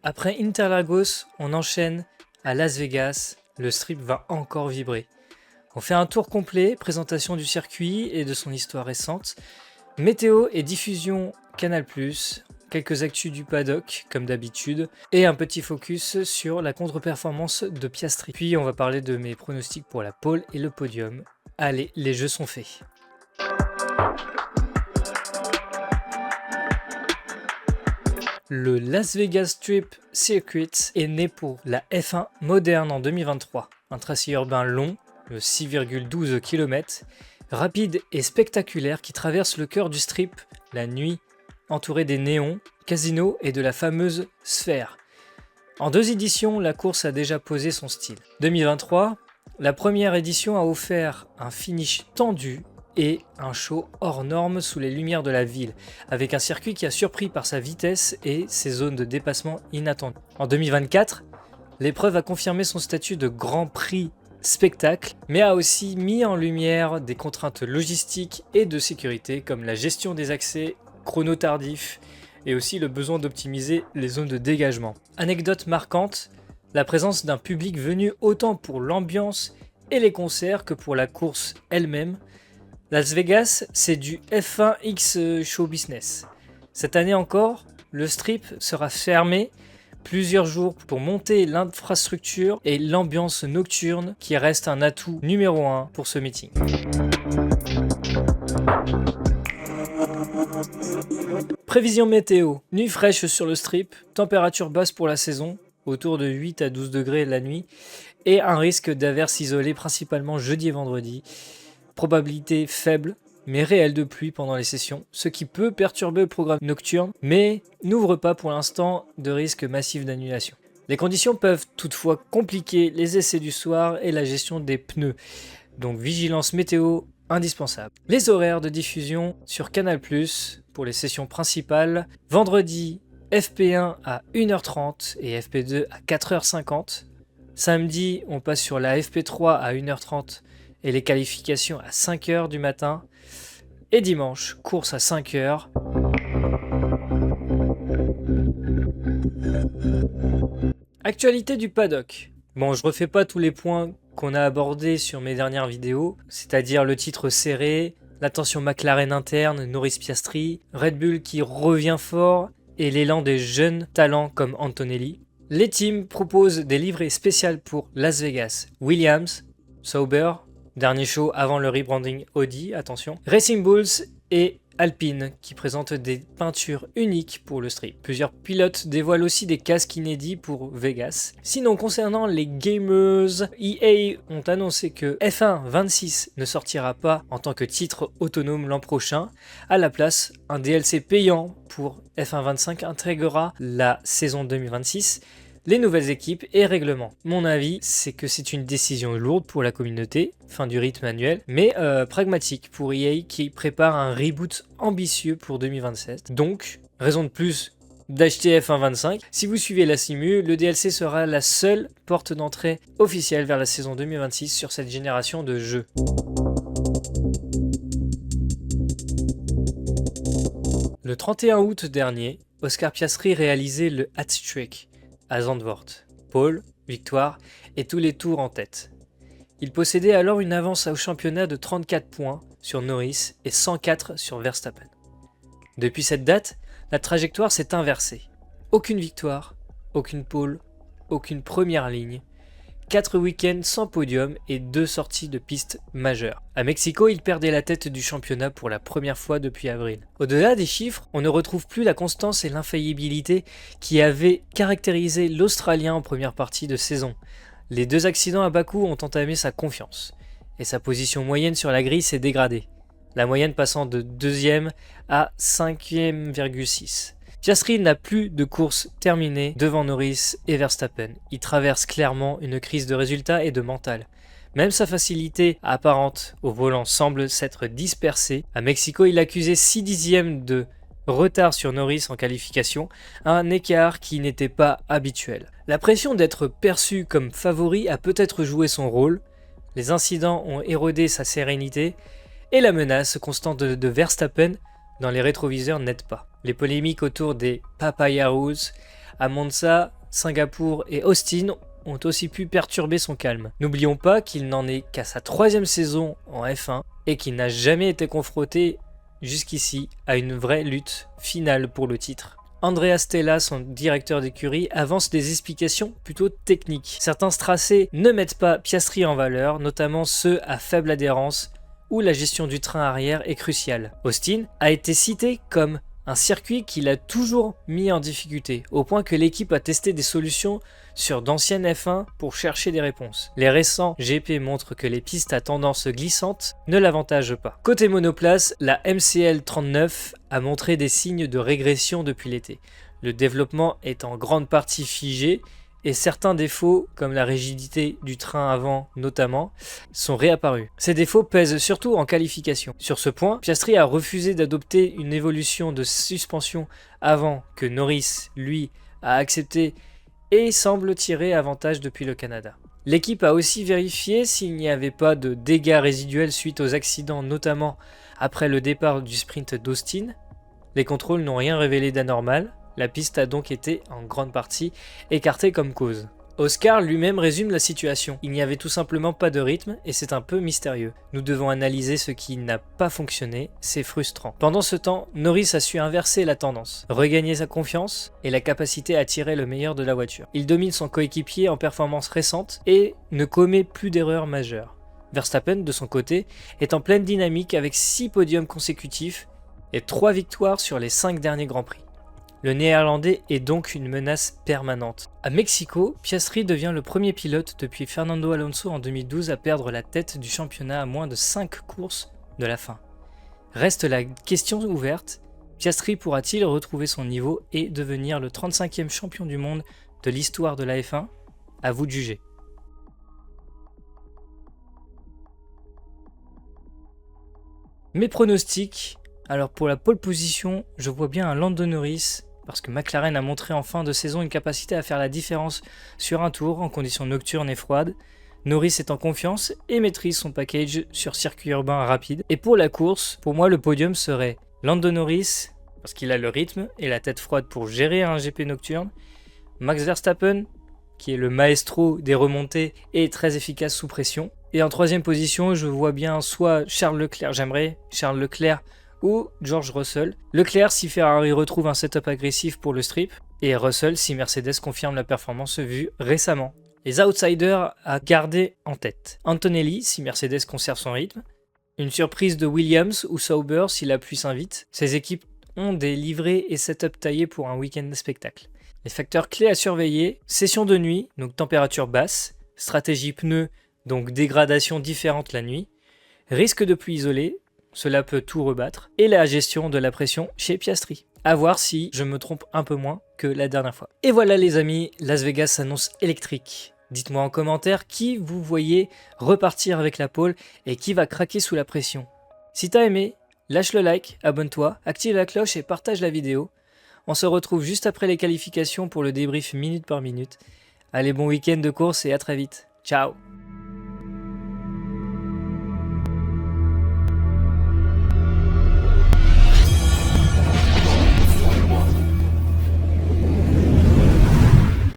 Après Interlagos, on enchaîne à Las Vegas, le strip va encore vibrer. On fait un tour complet, présentation du circuit et de son histoire récente, météo et diffusion Canal+, quelques actus du paddock comme d'habitude, et un petit focus sur la contre-performance de Piastri. Puis on va parler de mes pronostics pour la pole et le podium. Allez, les jeux sont faits. Le Las Vegas Strip Circuit est né pour la F1 moderne en 2023. Un tracé urbain long, de 6,12 km, rapide et spectaculaire qui traverse le cœur du strip la nuit, entouré des néons, casinos et de la fameuse sphère. En 2 éditions, la course a déjà posé son style. 2023, la première édition a offert un finish tendu et un show hors norme sous les lumières de la ville, avec un circuit qui a surpris par sa vitesse et ses zones de dépassement inattendues. En 2024, l'épreuve a confirmé son statut de Grand Prix spectacle, mais a aussi mis en lumière des contraintes logistiques et de sécurité comme la gestion des accès, chrono tardifs et aussi le besoin d'optimiser les zones de dégagement. Anecdote marquante, la présence d'un public venu autant pour l'ambiance et les concerts que pour la course elle-même. Las Vegas, c'est du F1X show business. Cette année encore, le strip sera fermé plusieurs jours pour monter l'infrastructure et l'ambiance nocturne qui reste un atout numéro 1 pour ce meeting. Prévision météo, nuit fraîche sur le strip, température basse pour la saison, autour de 8 à 12 degrés la nuit, et un risque d'averses isolées principalement jeudi et vendredi. Probabilité faible, mais réelle de pluie pendant les sessions, ce qui peut perturber le programme nocturne, mais n'ouvre pas pour l'instant de risque massif d'annulation. Les conditions peuvent toutefois compliquer les essais du soir et la gestion des pneus, donc vigilance météo indispensable. Les horaires de diffusion sur Canal+, pour les sessions principales, vendredi FP1 à 1h30 et FP2 à 4h50. Samedi, on passe sur la FP3 à 1h30 et les qualifications à 5h du matin. Et dimanche, course à 5h. Actualité du paddock. Bon, je refais pas tous les points qu'on a abordés sur mes dernières vidéos, c'est-à-dire le titre serré, la tension McLaren interne, Norris Piastri, Red Bull qui revient fort et l'élan des jeunes talents comme Antonelli. Les teams proposent des livrées spéciales pour Las Vegas. Williams, Sauber, dernier show avant le rebranding Audi, attention. Racing Bulls et Alpine qui présentent des peintures uniques pour le strip. Plusieurs pilotes dévoilent aussi des casques inédits pour Vegas. Sinon, concernant les gamers, EA ont annoncé que F1 26 ne sortira pas en tant que titre autonome l'an prochain. À la place, un DLC payant pour F1 25 intégrera la saison 2026. Les nouvelles équipes et règlements. Mon avis, c'est que c'est une décision lourde pour la communauté, fin du rythme annuel, mais pragmatique pour EA qui prépare un reboot ambitieux pour 2027. Donc, raison de plus d'acheter F1 25. Si vous suivez la simu, le DLC sera la seule porte d'entrée officielle vers la saison 2026 sur cette génération de jeux. Le 31 août dernier, Oscar Piastri réalisait le hat-trick à Zandvoort. Pole, victoire et tous les tours en tête. Il possédait alors une avance au championnat de 34 points sur Norris et 104 sur Verstappen. Depuis cette date, la trajectoire s'est inversée. Aucune victoire, aucune pole, aucune première ligne, 4 week-ends sans podium et 2 sorties de piste majeures. À Mexico, il perdait la tête du championnat pour la première fois depuis avril. Au-delà des chiffres, on ne retrouve plus la constance et l'infaillibilité qui avaient caractérisé l'Australien en première partie de saison. Les 2 accidents à Bakou ont entamé sa confiance, et sa position moyenne sur la grille s'est dégradée, la moyenne passant de 2e à 5,6. Piastri n'a plus de course terminée devant Norris et Verstappen. Il traverse clairement une crise de résultats et de mental. Même sa facilité apparente au volant semble s'être dispersée. À Mexico, il accusait 6 dixièmes de retard sur Norris en qualification, un écart qui n'était pas habituel. La pression d'être perçu comme favori a peut-être joué son rôle. Les incidents ont érodé sa sérénité et la menace constante de Verstappen dans les rétroviseurs n'aide pas. Les polémiques autour des Papaya Rules à Monza, Singapour et Austin ont aussi pu perturber son calme. N'oublions pas qu'il n'en est qu'à sa 3e saison en F1 et qu'il n'a jamais été confronté jusqu'ici à une vraie lutte finale pour le titre. Andrea Stella, son directeur d'écurie, avance des explications plutôt techniques. Certains tracés ne mettent pas Piastri en valeur, notamment ceux à faible adhérence où la gestion du train arrière est cruciale. Austin a été cité comme un circuit qui l'a toujours mis en difficulté, au point que l'équipe a testé des solutions sur d'anciennes F1 pour chercher des réponses. Les récents GP montrent que les pistes à tendance glissante ne l'avantagent pas. Côté monoplace, la MCL 39 a montré des signes de régression depuis l'été. Le développement est en grande partie figé et certains défauts, comme la rigidité du train avant notamment, sont réapparus. Ces défauts pèsent surtout en qualification. Sur ce point, Piastri a refusé d'adopter une évolution de suspension avant que Norris, lui, a accepté et semble tirer avantage depuis le Canada. L'équipe a aussi vérifié s'il n'y avait pas de dégâts résiduels suite aux accidents, notamment après le départ du sprint d'Austin. Les contrôles n'ont rien révélé d'anormal. La piste a donc été en grande partie écartée comme cause. Oscar lui-même résume la situation. Il n'y avait tout simplement pas de rythme et c'est un peu mystérieux. Nous devons analyser ce qui n'a pas fonctionné, c'est frustrant. Pendant ce temps, Norris a su inverser la tendance, regagner sa confiance et la capacité à tirer le meilleur de la voiture. Il domine son coéquipier en performance récente et ne commet plus d'erreurs majeures. Verstappen, de son côté, est en pleine dynamique avec 6 podiums consécutifs et 3 victoires sur les 5 derniers Grands Prix. Le néerlandais est donc une menace permanente. À Mexico, Piastri devient le premier pilote depuis Fernando Alonso en 2012 à perdre la tête du championnat à moins de 5 courses de la fin. Reste la question ouverte, Piastri pourra-t-il retrouver son niveau et devenir le 35e champion du monde de l'histoire de la F1 ? À vous de juger. Mes pronostics, alors pour la pole position, je vois bien un Lando Norris, parce que McLaren a montré en fin de saison une capacité à faire la différence sur un tour en conditions nocturnes et froides. Norris est en confiance et maîtrise son package sur circuit urbain rapide. Et pour la course, pour moi le podium serait Lando Norris, parce qu'il a le rythme et la tête froide pour gérer un GP nocturne. Max Verstappen, qui est le maestro des remontées et très efficace sous pression. Et en 3e position, je vois bien soit Charles Leclerc, j'aimerais Charles Leclerc ou George Russell. Leclerc si Ferrari retrouve un setup agressif pour le strip, et Russell si Mercedes confirme la performance vue récemment. Les outsiders à garder en tête. Antonelli si Mercedes conserve son rythme, une surprise de Williams ou Sauber si la pluie s'invite. Ces équipes ont des livrets et setup taillés pour un week-end de spectacle. Les facteurs clés à surveiller, session de nuit, donc température basse, stratégie pneus, donc dégradation différente la nuit, risque de pluie isolée, cela peut tout rebattre, et la gestion de la pression chez Piastri. À voir si je me trompe un peu moins que la dernière fois. Et voilà les amis, Las Vegas s'annonce électrique. Dites-moi en commentaire qui vous voyez repartir avec la pole et qui va craquer sous la pression. Si t'as aimé, lâche le like, abonne-toi, active la cloche et partage la vidéo. On se retrouve juste après les qualifications pour le débrief minute par minute. Allez, bon week-end de course et à très vite. Ciao!